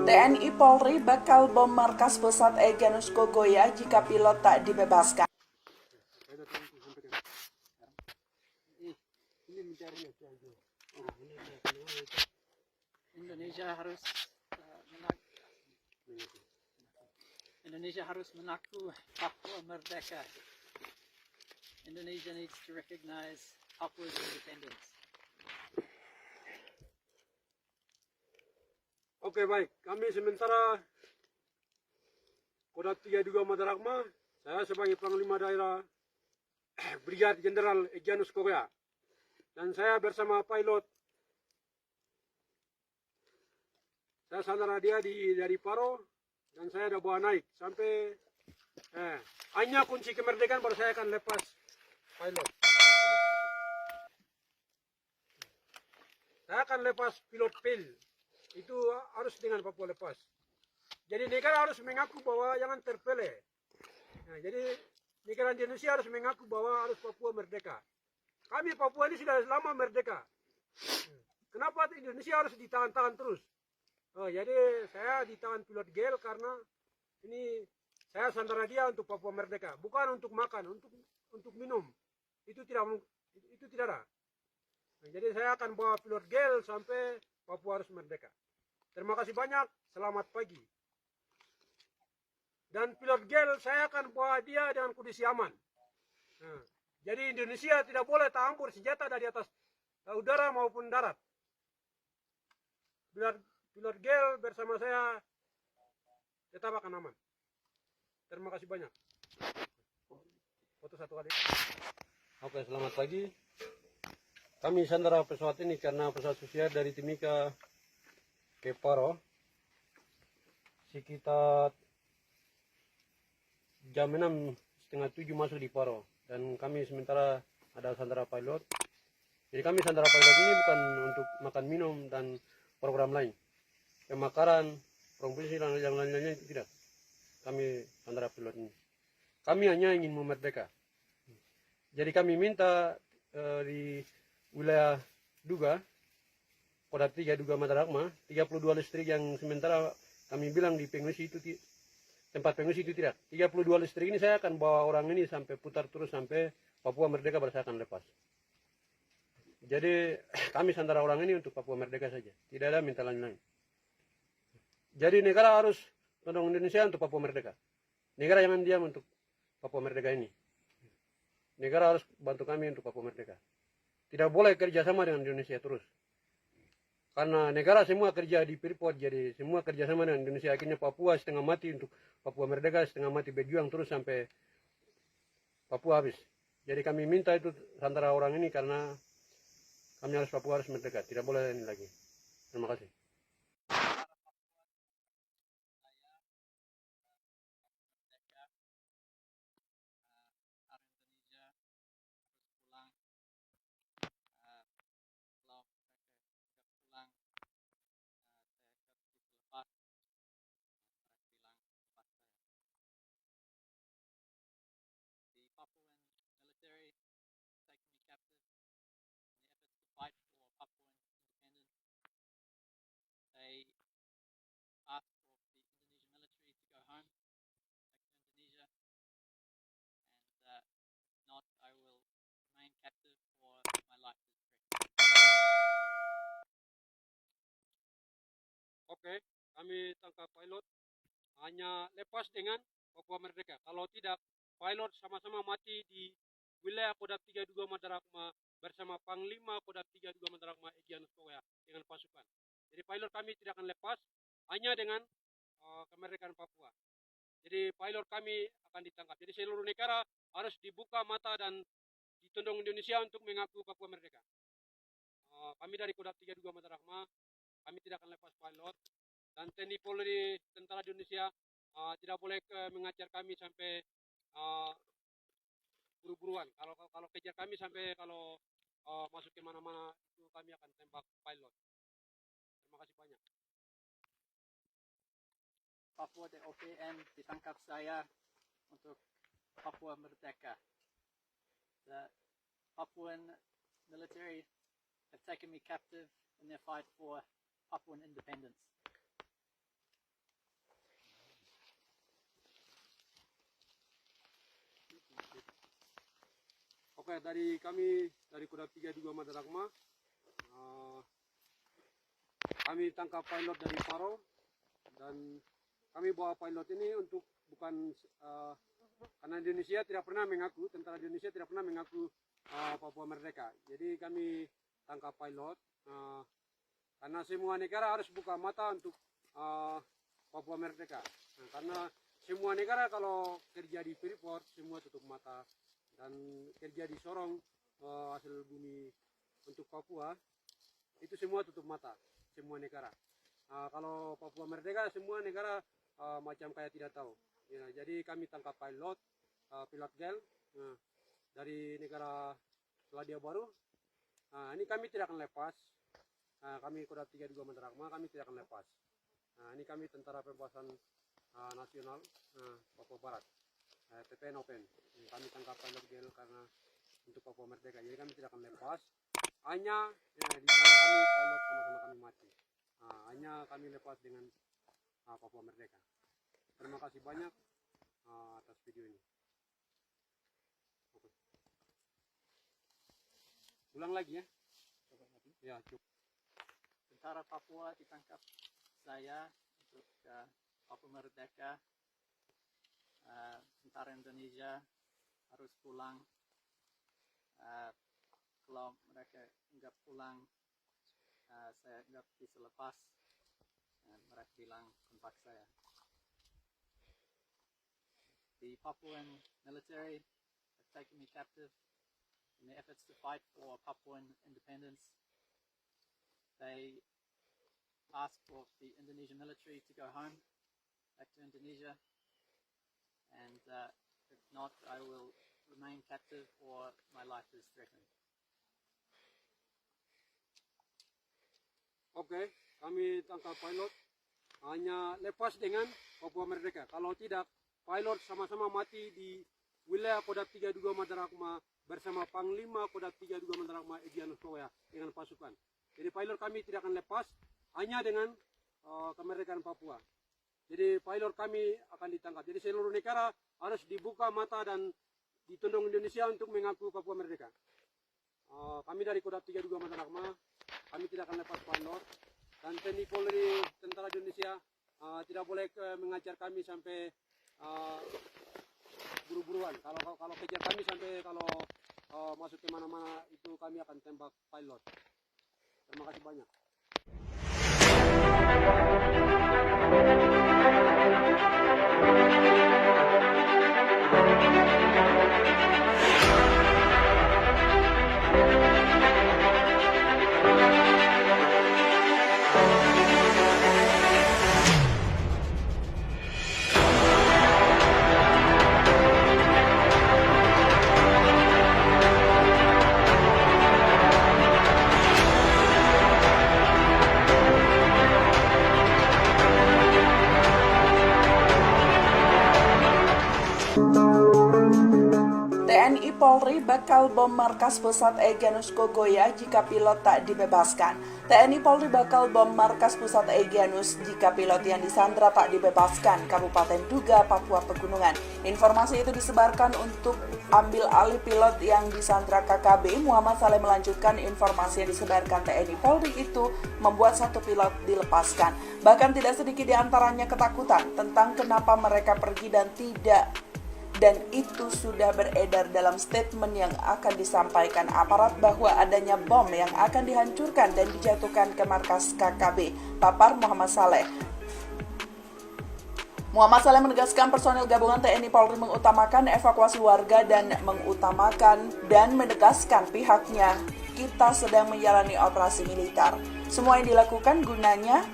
TNI Polri bakal bom markas pusat Egyanus Kogoya jika pilot tak dibebaskan. Indonesia harus mengaku Papua merdeka. Indonesia needs to recognize Papua's independence. Oke, baik, kami sementara Kodam 32 Madarakma, saya sebagai Panglima Daerah Brigade Jenderal Egyanus Kogoya, dan saya bersama pilot, saya sandara dia dari Paro, dan saya ada bawa naik sampai hanya kunci kemerdekaan baru saya akan lepas pilot. Saya akan lepas pilot PIL. Itu harus dengan Papua lepas. Jadi negara harus mengaku bahwa jangan terpilih. Nah, jadi negara Indonesia harus mengaku bahwa harus Papua merdeka. Kami Papua ini sudah lama merdeka. Kenapa Indonesia harus ditahan-tahan terus? Oh, jadi saya ditahan pilot GEL karena ini saya sandara dia untuk Papua merdeka, bukan untuk makan, untuk minum. Itu tidak ada. Nah, jadi saya akan bawa pilot GEL sampai Papua harus merdeka. Terima kasih banyak, selamat pagi. Dan pilot GEL saya akan bawa dia dengan kondisi aman. Nah, jadi Indonesia tidak boleh tampur senjata dari atas udara maupun darat. Pilot GEL bersama saya tetap akan aman. Terima kasih banyak. Foto satu kali. Oke, selamat pagi. Kami sandara pesawat ini karena pesawat susier dari Timika ke Paro sekitar jam 6:30 masuk di Paro, dan kami sementara ada sandara pilot. Jadi kami sandara pilot ini bukan untuk makan minum dan program lain, pemakaran, provinsi dan yang lain-lainnya itu tidak. Kami sandara pilot ini, kami hanya ingin memerdeka. Jadi kami minta di wilayah Duga, Kodam 3 Duga Madarakma, 32 listrik yang sementara kami bilang di pengungsi itu, tempat pengungsi itu tidak. 32 listrik ini saya akan bawa orang ini sampai putar terus sampai Papua merdeka baru saya akan lepas. Jadi kami sandara orang ini untuk Papua merdeka saja, tidak ada minta lain-lain. Jadi negara harus tolong Indonesia untuk Papua merdeka. Negara jangan diam untuk Papua merdeka ini. Negara harus bantu kami untuk Papua merdeka. Tidak boleh kerjasama dengan Indonesia terus. Karena negara semua kerja di Freeport, jadi semua kerjasama dengan Indonesia. Akhirnya Papua setengah mati untuk Papua merdeka, setengah mati berjuang terus sampai Papua habis. Jadi kami minta itu antara orang ini karena kami harus Papua harus merdeka. Tidak boleh ini lagi. Terima kasih. Oke, kami tangkap pilot hanya lepas dengan Papua merdeka. Kalau tidak, pilot sama-sama mati di wilayah Kodam 32 Madarakma bersama Panglima Kodam 32 Madarakma Egyanus Kogoya dengan pasukan. Jadi pilot kami tidak akan lepas hanya dengan kemerdekaan Papua. Jadi pilot kami akan ditangkap. Jadi seluruh negara harus dibuka mata dan ditundung Indonesia untuk mengaku Papua merdeka. Kami dari Kodam 32 Madarakma, kami tidak akan lepas pilot, dan TNI Polri Tentara Indonesia tidak boleh mengajar kami sampai buru-buruan. Kalau kejar kami sampai kalau masuk ke mana-mana itu kami akan tembak pilot. Terima kasih banyak. Papua dan OPM ditangkap saya untuk Papua merdeka. The Papuan military have taken me captive in their fight for Papuan independence. Oke, dari kami dari Kodam 32 Madaragma, kami tangkap pilot dari Paro dan kami bawa pilot ini untuk bukan karena Indonesia tidak pernah mengaku, tentara Indonesia tidak pernah mengaku Papua Merdeka. Jadi kami tangkap pilot karena semua negara harus buka mata untuk Papua Merdeka. Nah, karena semua negara kalau kerja di Freeport semua tutup mata, dan kerja di Sorong hasil bumi untuk Papua itu semua tutup mata, semua negara. Kalau Papua Merdeka semua negara macam kayak tidak tahu. Ya, jadi kami tangkap pilot gel dari negara Selandia Baru. Ini kami tidak akan lepas. Kami Kodam 32 Madaragma, kami tidak akan lepas. Ini kami Tentara Pembebasan Nasional Papua Barat, TPN Open. Kami tangkap pilot gel karena untuk Papua Merdeka. Jadi kami tidak akan lepas. Hanya di sana kami pilot sama-sama kami mati. Hanya kami lepas dengan Papua Merdeka. Terima kasih banyak atas video ini. Oke. Ulang lagi ya. Ya, cukup. Tentara Papua ditangkap saya untuk Papua Merdeka. Tentara Indonesia harus pulang. Kalau mereka enggak pulang, saya enggak bisa lepas. Mereka bilang kontak saya. The Papuan military have taken me captive in their efforts to fight for Papuan independence. They asked for the Indonesian military to go home, back to Indonesia, and if not, I will remain captive or my life is threatened. Oke, kami tangkap pilot. Hanya lepas dengan Papua Merdeka. Kalau tidak, pilot sama-sama mati di wilayah Kodam 32 Madaragma bersama Panglima Kodam 32 Madaragma Egyanus Kokoya dengan pasukan. Jadi pilot kami tidak akan lepas hanya dengan kemerdekaan Papua. Jadi pilot kami akan ditangkap. Jadi seluruh negara harus dibuka mata dan ditunduk Indonesia untuk mengaku Papua Merdeka. Kami dari Kodam 32 Madaragma, kami tidak akan lepas pilot. Dan TNI Polri, Tentara Indonesia tidak boleh mengajar kami sampai buru-buruan. Kalau kejar kami sampai kalau masuk ke mana-mana itu kami akan tembak pilot. Terima kasih banyak. TNI Polri bakal bom markas pusat Egyanus Kokoya jika pilot tak dibebaskan. TNI Polri bakal bom markas pusat Egyanus jika pilot yang disandra tak dibebaskan, Kabupaten Duga, Papua Pegunungan. Informasi itu disebarkan untuk ambil alih pilot yang disandra KKB. Muhammad Saleh melanjutkan informasi yang disebarkan TNI Polri itu membuat satu pilot dilepaskan. Bahkan tidak sedikit diantaranya ketakutan tentang kenapa mereka pergi dan itu sudah beredar dalam statement yang akan disampaikan aparat bahwa adanya bom yang akan dihancurkan dan dijatuhkan ke markas KKB, papar Muhammad Saleh. Muhammad Saleh menegaskan personil gabungan TNI Polri mengutamakan evakuasi warga dan menegaskan pihaknya kita sedang menjalani operasi militer. Semua yang dilakukan gunanya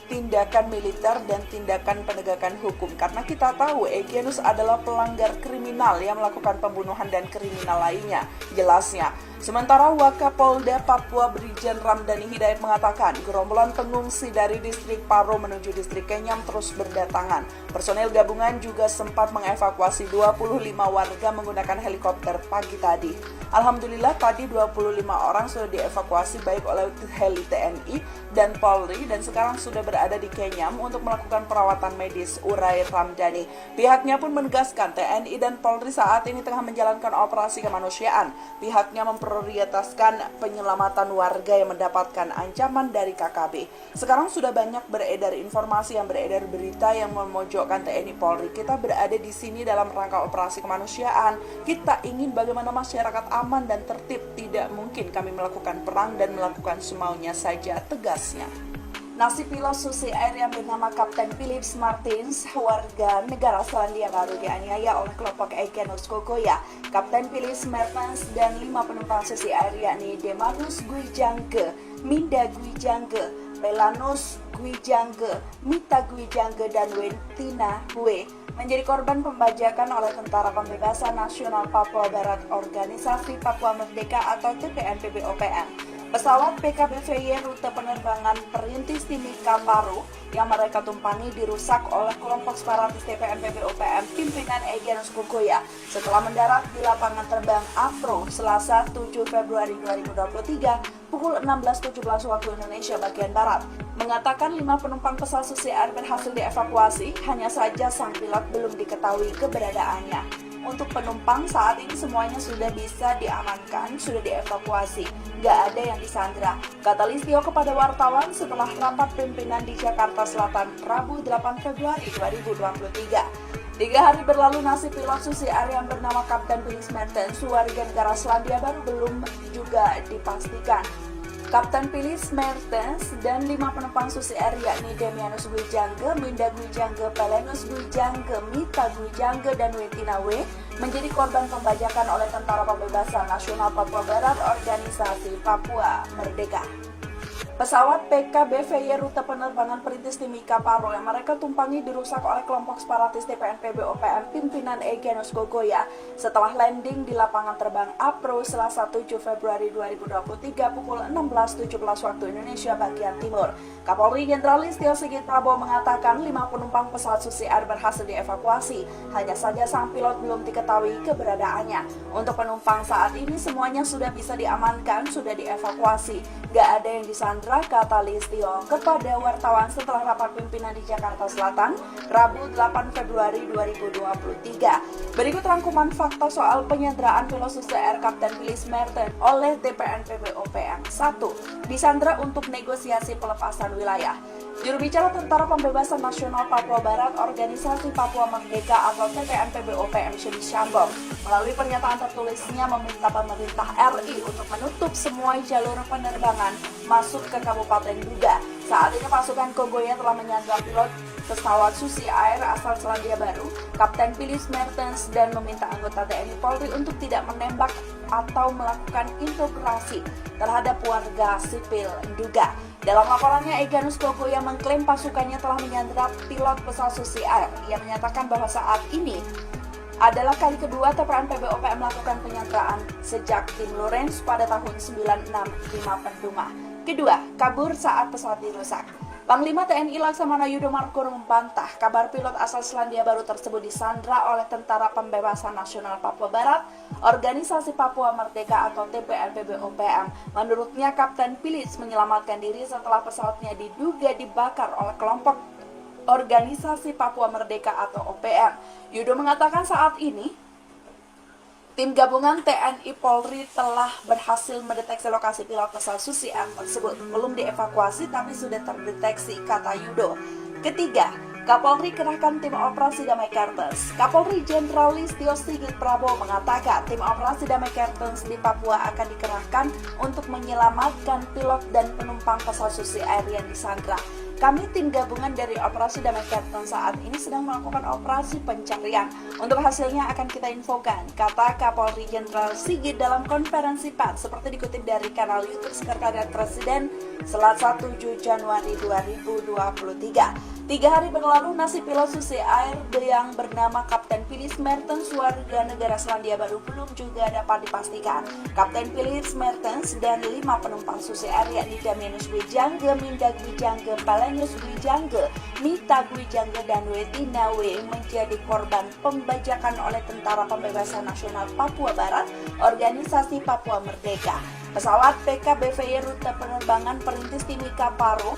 tindakan militer dan tindakan penegakan hukum, karena kita tahu Egyanus adalah pelanggar kriminal yang melakukan pembunuhan dan kriminal lainnya, jelasnya. Sementara Wakapolda Papua Brigjen Ramdhani Hidayat mengatakan gerombolan pengungsi dari distrik Paro menuju distrik Kenyam terus berdatangan. Personel gabungan juga sempat mengevakuasi 25 warga menggunakan helikopter pagi tadi. Alhamdulillah tadi 25 orang sudah dievakuasi baik oleh heli TNI dan Polri dan sekarang sudah berada di Kenyam untuk melakukan perawatan medis, urai Ramdhani. Pihaknya pun menegaskan TNI dan Polri saat ini tengah menjalankan operasi kemanusiaan. Pihaknya memprioritaskan penyelamatan warga yang mendapatkan ancaman dari KKB. Sekarang sudah banyak beredar informasi yang beredar berita yang memojokkan TNI Polri. Kita berada di sini dalam rangka operasi kemanusiaan. Kita ingin bagaimana masyarakat aman dan tertib. Tidak mungkin kami melakukan perang dan melakukan semaunya saja, tegasnya. Nasib pilot Susi Air yang bernama Kapten Philips Martins, warga negara Selandia Baru, dianiaya oleh kelompok Egyanus Kokoya. Kapten Philips Martins dan 5 penumpang Susi Air yakni Demanus Gwijangge, Minda Gwijangge, Pelanus Gwijangge, Mita Gwijangge, dan Wentina Hue menjadi korban pembajakan oleh Tentara Pembebasan Nasional Papua Barat Organisasi Papua Merdeka atau TPNPB-OPM. Pesawat PKBVY rute penerbangan Perintis Timika Paro yang mereka tumpangi dirusak oleh kelompok separatis TPNPB-OPM pimpinan Egyanus Kokoya setelah mendarat di lapangan terbang Afro Selasa 7 Februari 2023 pukul 16.17 waktu Indonesia bagian Barat. Mengatakan 5 penumpang pesawat Susi Air berhasil dievakuasi, hanya saja sang pilot belum diketahui keberadaannya. Untuk penumpang saat ini semuanya sudah bisa diamankan, sudah dievakuasi, nggak ada yang disandra, kata Listio kepada wartawan setelah rapat pimpinan di Jakarta Selatan Rabu 8 Februari 2023. 3 hari berlalu nasib pilot Susi Air yang bernama Kapten Philips Martins, warga negara Selandia Baru belum juga dipastikan. Kapten Philips Martins dan 5 penumpang Susi Air yakni Demanus Gwijangge, Minda Gwijangge, Pelanus Gwijangge, Mita Gwijangge, dan Wentina Hue menjadi korban pembajakan oleh Tentara Pembebasan Nasional Papua Barat Organisasi Papua Merdeka. Pesawat PKBVY rute penerbangan Perintis Timika Paro yang mereka tumpangi dirusak oleh kelompok separatis TPNPB-OPM pimpinan Egyanus Kokoya setelah landing di lapangan terbang Apro Selasa 7 Februari 2023 pukul 16.17 waktu Indonesia bagian Timur. Kapolri Jenderal Listio Sigit Prabowo mengatakan 5 penumpang pesawat Susi Air berhasil dievakuasi, hanya saja sang pilot belum diketahui keberadaannya. Untuk penumpang saat ini semuanya sudah bisa diamankan, sudah dievakuasi, gak ada yang disandra, kata Listio kepada wartawan setelah rapat pimpinan di Jakarta Selatan Rabu 8 Februari 2023. Berikut rangkuman fakta soal penyanderaan pilot Susi Air Kapten Philips Martins oleh TPNPB-OPM. 1. Disandra untuk negosiasi pelepasan wilayah. Juru bicara Tentara Pembebasan Nasional Papua Barat Organisasi Papua Merdeka atau TPNPB-OPM Syedi Syambom melalui pernyataan tertulisnya meminta pemerintah RI untuk menutup semua jalur penerbangan masuk ke Kabupaten Duga. Saat ini pasukan Kogoya telah menyandra pilot pesawat Susi Air asal Selandia Baru, Kapten Philips Martins, dan meminta anggota TNI Polri untuk tidak menembak atau melakukan integrasi terhadap warga sipil Duga. Dalam laporannya, Egyanus Kokoya mengklaim pasukannya telah menyandra pilot pesawat Susi Air. Ia menyatakan bahwa saat ini adalah kali kedua TPNPB-OPM melakukan penyanderaan sejak Tim Lawrence pada tahun 96 di Mapenduma. Kedua, kabur saat pesawat dirusak. Panglima TNI Laksamana Yudo Margono membantah kabar pilot asal Selandia Baru tersebut disandra oleh Tentara Pembebasan Nasional Papua Barat Organisasi Papua Merdeka atau TPNPB-OPM. Menurutnya, Kapten Philips menyelamatkan diri setelah pesawatnya diduga dibakar oleh kelompok Organisasi Papua Merdeka atau OPM. Yudo mengatakan saat ini tim gabungan TNI Polri telah berhasil mendeteksi lokasi pilot pesawat Susi Air tersebut. Belum dievakuasi tapi sudah terdeteksi, kata Yudo. Ketiga, Kapolri kerahkan tim operasi Damai Kartens. Kapolri Jenderal Listio Sigit Prabowo mengatakan tim operasi Damai Kartens di Papua akan dikerahkan untuk menyelamatkan pilot dan penumpang pesawat Susi Air yang disandra. Kami tim gabungan dari Operasi Damai Kapten saat ini sedang melakukan operasi pencarian. Untuk hasilnya akan kita infokan, kata Kapolri Jenderal Sigit dalam konferensi pers seperti dikutip dari kanal YouTube Sekretariat Presiden Selasa 7 Januari 2023. 3 hari berlalu, nasib pilot Susi Air yang bernama Kapten Philips Mertens warga negara Selandia Baru belum juga dapat dipastikan. Kapten Philips Mertens dan 5 penumpang Susi Air yakni Damianus Wijangge, Mindag Wijangge, Palenius Wijangge, Mita Wijangge, dan Wetina W menjadi korban pembajakan oleh Tentara Pembebasan Nasional Papua Barat, Organisasi Papua Merdeka. Pesawat PKBVY rute penerbangan Perintis Timika Paro